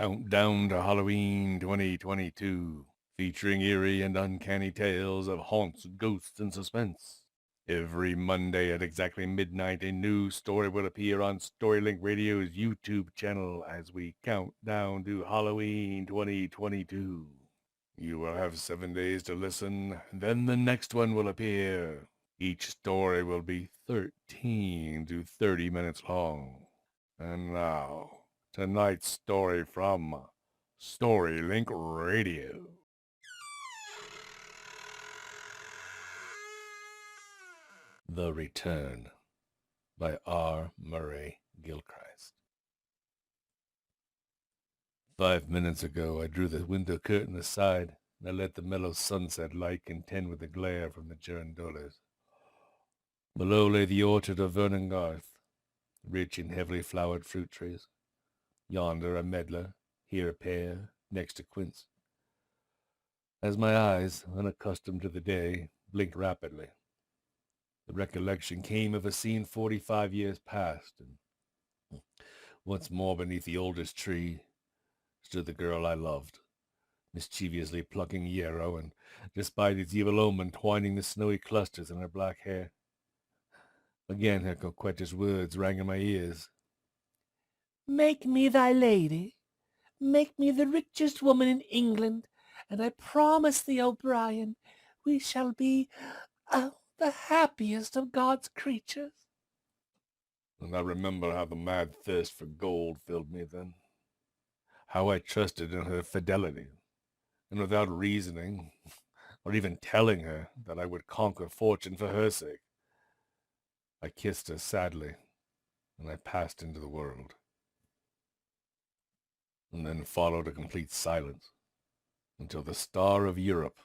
Countdown to Halloween 2022, featuring eerie and uncanny tales of haunts, ghosts, and suspense. Every Monday at exactly midnight, a new story will appear on Storylink Radio's YouTube channel as we count down to Halloween 2022. You will have 7 days to listen, then the next one will appear. Each story will be 13 to 30 minutes long. And now, tonight's story from Storylink Radio. The Return by R. Murray Gilchrist. 5 minutes ago, I drew the window curtain aside, and I let the mellow sunset light contend with the glare from the girandoles. Below lay the orchard of Vernon Garth, rich in heavily flowered fruit trees. Yonder a medlar, here a pear, next a quince. As my eyes, unaccustomed to the day, blinked rapidly, the recollection came of a scene 45 years past, and once more beneath the oldest tree stood the girl I loved, mischievously plucking yarrow, and despite its evil omen, twining the snowy clusters in her black hair. Again her coquettish words rang in my ears. "Make me thy lady. Make me the richest woman in England, and I promise thee, O'Brien, we shall be the happiest of God's creatures." And I remember how the mad thirst for gold filled me then, how I trusted in her fidelity, and without reasoning, or even telling her that I would conquer fortune for her sake, I kissed her sadly, and I passed into the world. And then followed a complete silence, until the star of Europe,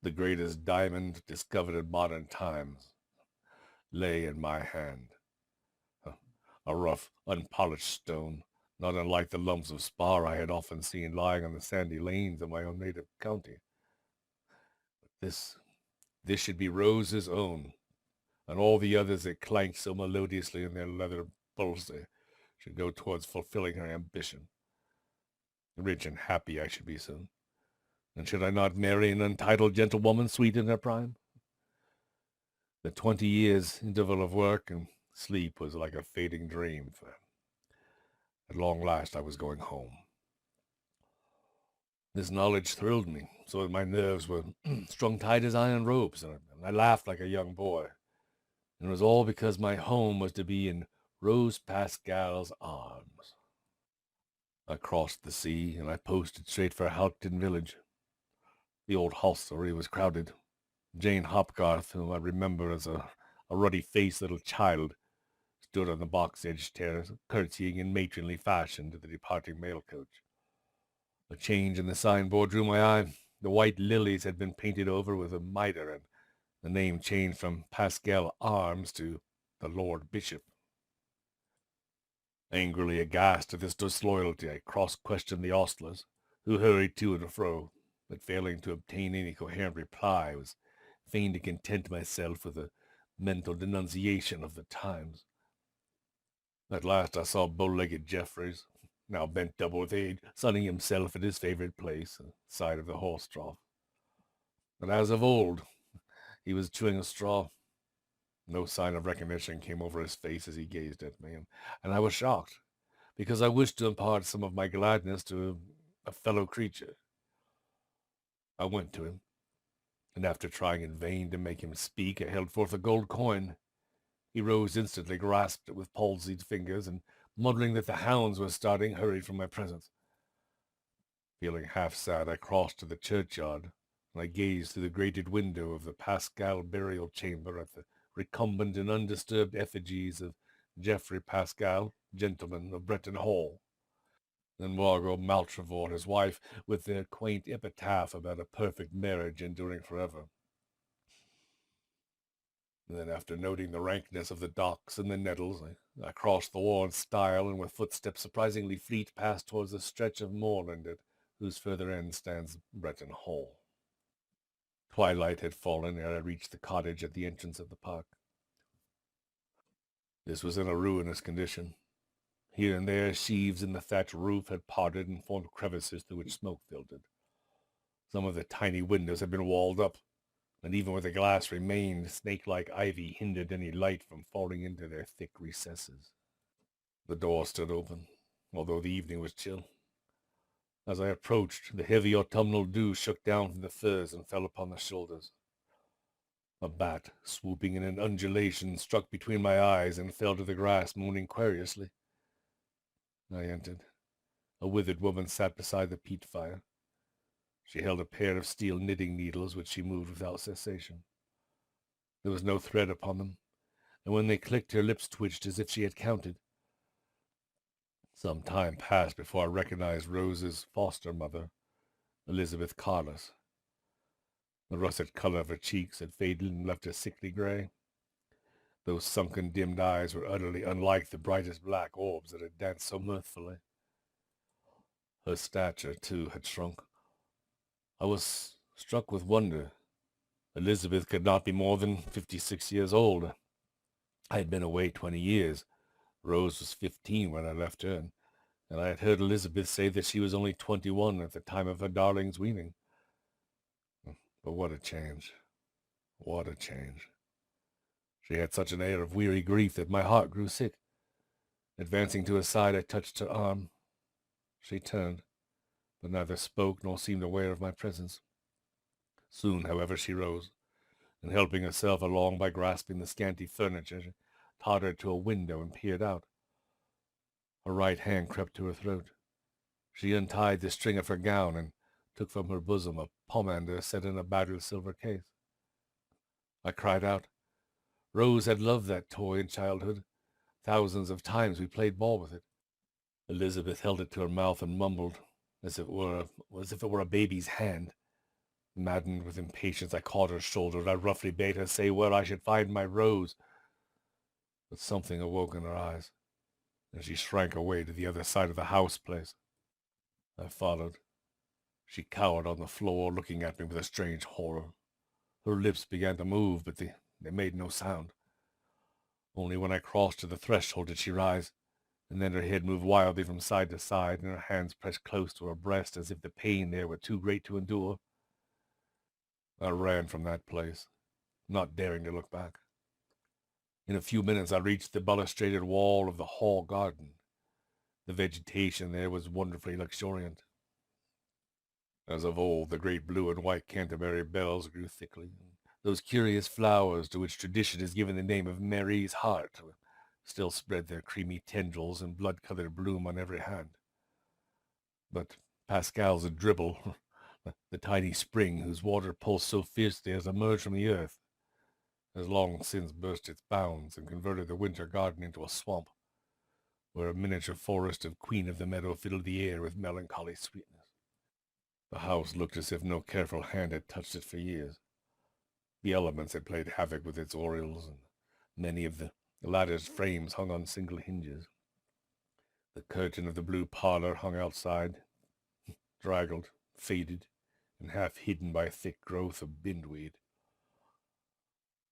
the greatest diamond discovered in modern times, lay in my hand. A rough, unpolished stone, not unlike the lumps of spar I had often seen lying on the sandy lanes of my own native county. But this should be Rose's own, and all the others that clanked so melodiously in their leather bolster should go towards fulfilling her ambition. Rich and happy I should be soon, and should I not marry an untitled gentlewoman sweet in her prime? The 20 years interval of work and sleep was like a fading dream, for at long last I was going home. This knowledge thrilled me, so that my nerves were strung tight as iron ropes, and I laughed like a young boy. And it was all because my home was to be in Rose Pascal's arms. I crossed the sea, and I posted straight for Halkton village. The old hostelry was crowded. Jane Hopgarth, whom I remember as a ruddy-faced little child, stood on the box-edged terrace, curtsying in matronly fashion to the departing mail coach. A change in the signboard drew my eye. The white lilies had been painted over with a mitre, and the name changed from Pascal Arms to the Lord Bishop. Angrily aghast at this disloyalty, I cross-questioned the ostlers, who hurried to and fro, but failing to obtain any coherent reply, was fain to content myself with a mental denunciation of the times. At last I saw bow-legged Jeffreys, now bent double with age, sunning himself at his favorite place, the side of the horse trough. But as of old, he was chewing a straw. No sign of recognition came over his face as he gazed at me, and I was shocked, because I wished to impart some of my gladness to a fellow creature. I went to him, and after trying in vain to make him speak, I held forth a gold coin. He rose instantly, grasped it with palsied fingers, and muttering that the hounds were starting, hurried from my presence. Feeling half sad, I crossed to the churchyard, and I gazed through the grated window of the Pascal burial chamber at the recumbent and undisturbed effigies of Geoffrey Pascal, gentleman of Breton Hall, and Margot Maltravon, his wife, with their quaint epitaph about a perfect marriage enduring forever. And then, after noting the rankness of the docks and the nettles, I crossed the worn stile, and with footsteps surprisingly fleet passed towards the stretch of moorland at whose further end stands Breton Hall. Twilight had fallen ere I reached the cottage at the entrance of the park. This was in a ruinous condition. Here and there, sheaves in the thatch roof had parted and formed crevices through which smoke filtered. Some of the tiny windows had been walled up, and even where the glass remained, snake-like ivy hindered any light from falling into their thick recesses. The door stood open, although the evening was chill. As I approached, the heavy autumnal dew shook down from the firs and fell upon the shoulders. A bat, swooping in an undulation, struck between my eyes and fell to the grass, moaning querulously. I entered. A withered woman sat beside the peat fire. She held a pair of steel knitting needles, which she moved without cessation. There was no thread upon them, and when they clicked, her lips twitched as if she had counted. Some time passed before I recognized Rose's foster mother, Elizabeth Carlos. The russet color of her cheeks had faded and left her sickly gray. Those sunken, dimmed eyes were utterly unlike the brightest black orbs that had danced so mirthfully. Her stature, too, had shrunk. I was struck with wonder. Elizabeth could not be more than 56 years old. I had been away 20 years. Rose was 15 when I left her, and I had heard Elizabeth say that she was only 21 at the time of her darling's weaning. But what a change. What a change. She had such an air of weary grief that my heart grew sick. Advancing to her side, I touched her arm. She turned, but neither spoke nor seemed aware of my presence. Soon, however, she rose, and helping herself along by grasping the scanty furniture, she tottered to a window and peered out. Her right hand crept to her throat. She untied the string of her gown and took from her bosom a pomander set in a battered silver case. I cried out. Rose had loved that toy in childhood. Thousands of times we played ball with it. Elizabeth held it to her mouth and mumbled, as if it were a baby's hand. Maddened with impatience, I caught her shoulder, and I roughly bade her say where I should find my Rose. But something awoke in her eyes, and she shrank away to the other side of the house place. I followed. She cowered on the floor, looking at me with a strange horror. Her lips began to move, but they made no sound. Only when I crossed to the threshold did she rise, and then her head moved wildly from side to side, and her hands pressed close to her breast as if the pain there were too great to endure. I ran from that place, not daring to look back. In a few minutes I reached the balustraded wall of the hall garden. The vegetation there was wonderfully luxuriant. As of old, the great blue and white Canterbury bells grew thickly, and those curious flowers to which tradition has given the name of Mary's heart still spread their creamy tendrils and blood-colored bloom on every hand. But Pascal's dribble, the tiny spring whose water pulsed so fiercely as emerged from the earth, has long since burst its bounds and converted the winter garden into a swamp, where a miniature forest of Queen of the Meadow filled the air with melancholy sweetness. The house looked as if no careful hand had touched it for years. The elements had played havoc with its oriels, and many of the lattice frames hung on single hinges. The curtain of the blue parlor hung outside, draggled, faded, and half hidden by a thick growth of bindweed.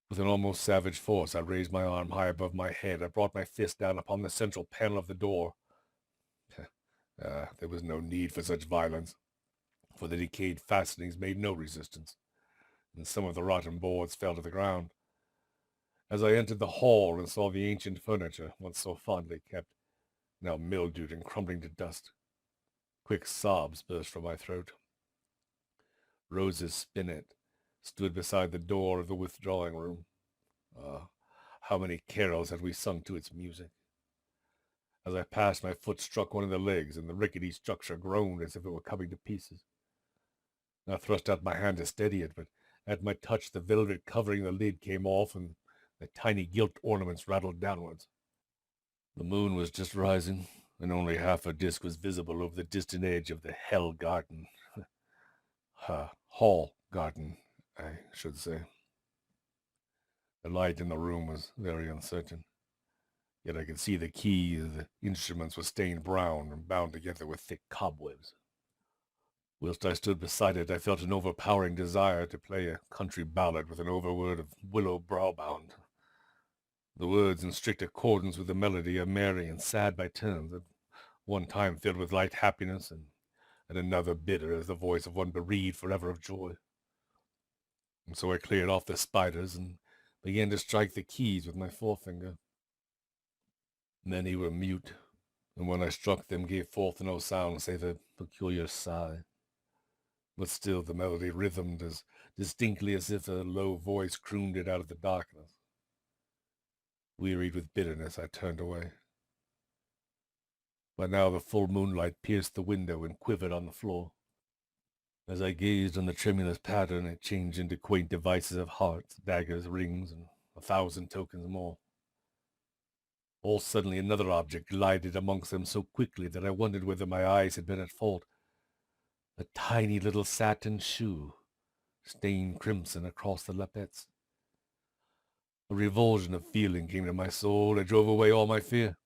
With an almost savage force, I raised my arm high above my head. I brought my fist down upon the central panel of the door. There was no need for such violence, for the decayed fastenings made no resistance, and some of the rotten boards fell to the ground. As I entered the hall and saw the ancient furniture, once so fondly kept, now mildewed and crumbling to dust, quick sobs burst from my throat. Rose's spinet stood beside the door of the withdrawing room. How many carols had we sung to its music! As I passed, my foot struck one of the legs, and the rickety structure groaned as if it were coming to pieces. I thrust out my hand to steady it, but at my touch the velvet covering the lid came off, and the tiny gilt ornaments rattled downwards. The moon was just rising, and only half a disk was visible over the distant edge of the hell garden. Hall garden, I should say. The light in the room was very uncertain, yet I could see the key of the instruments was stained brown and bound together with thick cobwebs. Whilst I stood beside it, I felt an overpowering desire to play a country ballad with an overword of willow browbound. the words in strict accordance with the melody are merry and sad by turns, at one time filled with light happiness, and at another bitter as the voice of one bereaved forever of joy. And so I cleared off the spiders and began to strike the keys with my forefinger. Many were mute, and when I struck them gave forth no sound save a peculiar sigh. But still the melody rhythmed as distinctly as if a low voice crooned it out of the darkness. Wearied with bitterness, I turned away. By now the full moonlight pierced the window and quivered on the floor. As I gazed on the tremulous pattern, it changed into quaint devices of hearts, daggers, rings, and 1,000 tokens more. All suddenly another object glided amongst them so quickly that I wondered whether my eyes had been at fault. A tiny little satin shoe, stained crimson across the lappets. A revulsion of feeling came to my soul. It drove away all my fear.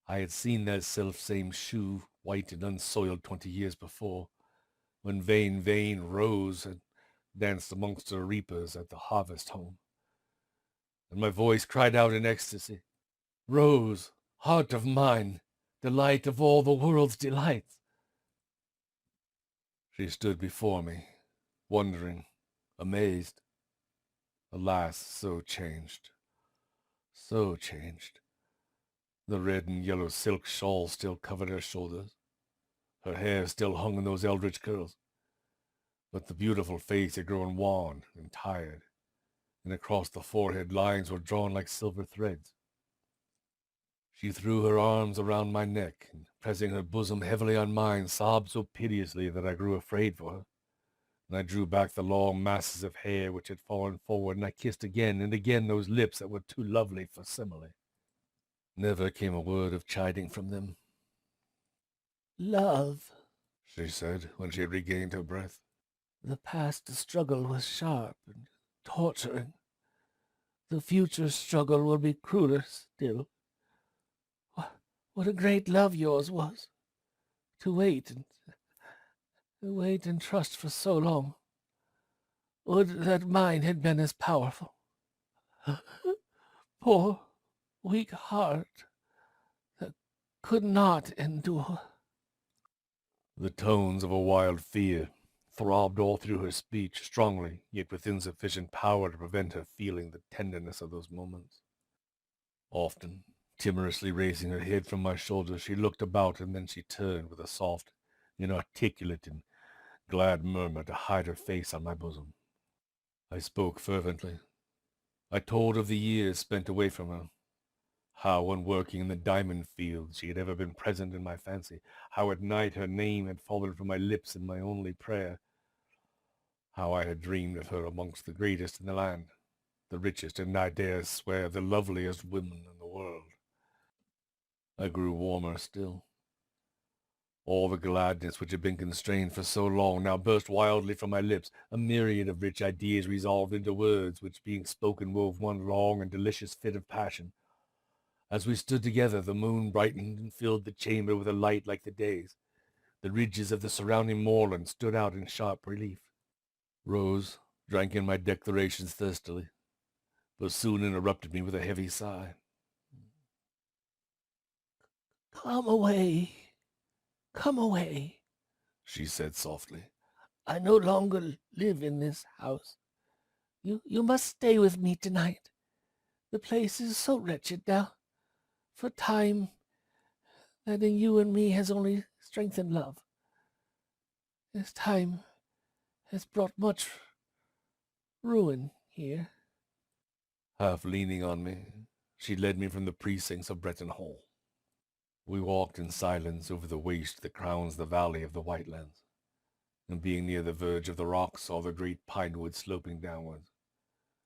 I had seen that self-same shoe, white and unsoiled 20 years before, when vain Rose had danced amongst her reapers at the harvest home. And my voice cried out in ecstasy, "Rose, heart of mine, delight of all the world's delights." She stood before me, wondering, amazed. Alas, so changed, so changed. The red and yellow silk shawl still covered her shoulders. Her hair still hung in those eldritch curls. But the beautiful face had grown wan and tired, and across the forehead lines were drawn like silver threads. She threw her arms around my neck, and pressing her bosom heavily on mine, sobbed so piteously that I grew afraid for her. And I drew back the long masses of hair which had fallen forward, and I kissed again and again those lips that were too lovely for simile. Never came a word of chiding from them. "Love," she said, when she had regained her breath. "the past struggle was sharp and torturing. The future struggle will be crueler still. What a great love yours was. To wait and trust for so long. Would that mine had been as powerful. Poor, weak heart that could not endure." The tones of a wild fear throbbed all through her speech, strongly, yet with insufficient power to prevent her feeling the tenderness of those moments. Often, timorously raising her head from my shoulder, she looked about, and then she turned with a soft, inarticulate, and glad murmur to hide her face on my bosom. I spoke fervently. I told of the years spent away from her, how when working in the diamond fields she had ever been present in my fancy, how at night her name had fallen from my lips in my only prayer, how I had dreamed of her amongst the greatest in the land, the richest, and I dare swear the loveliest women in the world. I grew warmer still. All the gladness which had been constrained for so long now burst wildly from my lips, a myriad of rich ideas resolved into words, which being spoken wove one long and delicious fit of passion. As we stood together, the moon brightened and filled the chamber with a light like the day's. The ridges of the surrounding moorland stood out in sharp relief. Rose drank in my declarations thirstily, but soon interrupted me with a heavy sigh. Come away, she said softly. "I no longer live in this house. You must stay with me tonight. The place is so wretched now. For time that in you and me has only strengthened love. This time has brought much ruin here." Half leaning on me, she led me from the precincts of Breton Hall. We walked in silence over the waste that crowns the valley of the Whitelands, and being near the verge of the rocks, saw the great pine woods sloping downwards,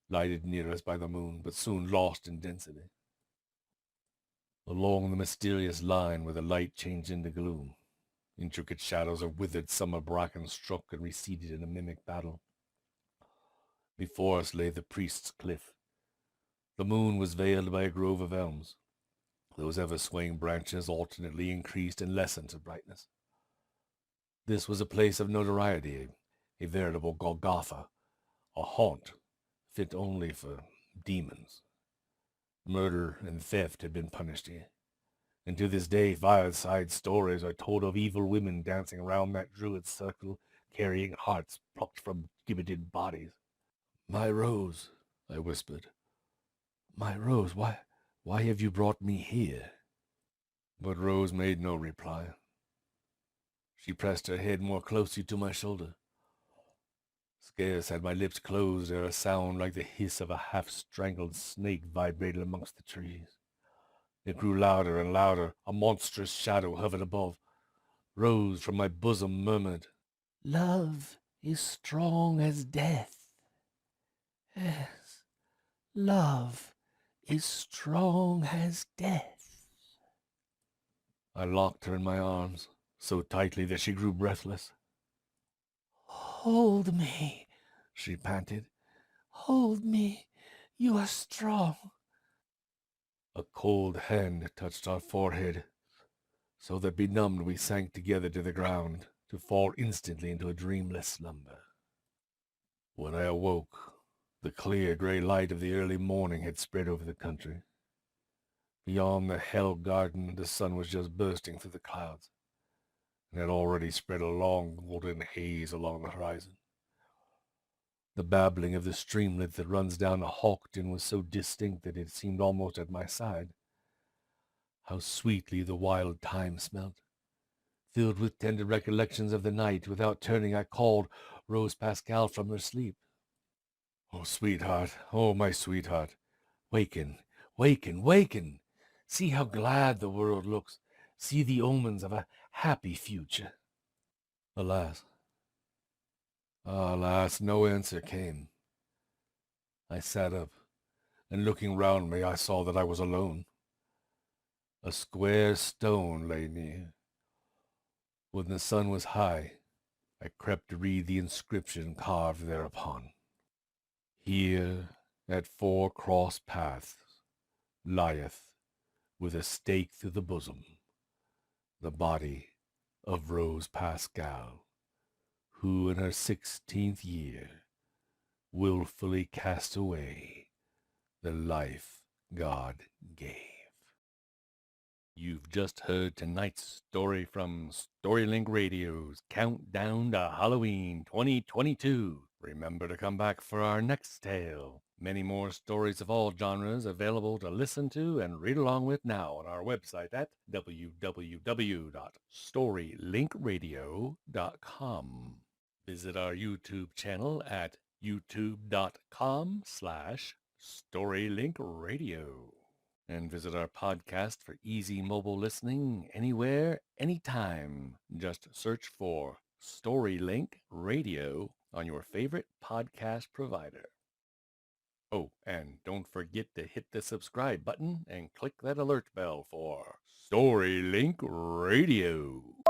lighted near us by the moon, but soon lost in density. Along the mysterious line where the light changed into gloom, intricate shadows of withered summer bracken struck and receded in a mimic battle. Before us lay the priest's cliff. The moon was veiled by a grove of elms. Those ever-swaying branches alternately increased and lessened to brightness. This was a place of notoriety, a veritable Golgotha, a haunt fit only for demons. Murder and theft had been punished here. And to this day, fireside stories are told of evil women dancing around that druid circle, carrying hearts plucked from gibbeted bodies. "My Rose," I whispered. "My Rose, why have you brought me here?" But Rose made no reply. She pressed her head more closely to my shoulder. Scarce had my lips closed ere a sound like the hiss of a half-strangled snake vibrated amongst the trees. It grew louder and louder. A monstrous shadow hovered above. Rose from my bosom murmured, "Love is strong as death. Yes, love is strong as death." I locked her in my arms, so tightly that she grew breathless. "Hold me," She panted. "hold me. You are strong." A cold hand touched our forehead, so that benumbed we sank together to the ground, to fall instantly into a dreamless slumber. When I awoke, the clear gray light of the early morning had spread over the country. Beyond the hell garden, the sun was just bursting through the clouds, and had already spread a long golden haze along the horizon. The babbling of the streamlet that runs down to Hawkton was so distinct that it seemed almost at my side. How sweetly the wild thyme smelt! Filled with tender recollections of the night, without turning I called Rose Pascal from her sleep. "Oh, sweetheart, oh, my sweetheart, waken, waken, waken! See how glad the world looks. See the omens of a happy future." Alas, alas, no answer came. I sat up, and looking round me, I saw that I was alone. A square stone lay near. When the sun was high, I crept to read the inscription carved thereupon. "Here, at 4 cross paths, lieth, with a stake through the bosom, the body of Rose Pascal, who in her 16th year willfully cast away the life God gave." You've just heard tonight's story from Storylink Radio's Countdown to Halloween 2022. Remember to come back for our next tale. Many more stories of all genres available to listen to and read along with now on our website at www.storylinkradio.com. Visit our YouTube channel at youtube.com/storylinkradio. And visit our podcast for easy mobile listening anywhere, anytime. Just search for Storylink Radio on your favorite podcast provider. Oh, and don't forget to hit the subscribe button and click that alert bell for Storylink Radio.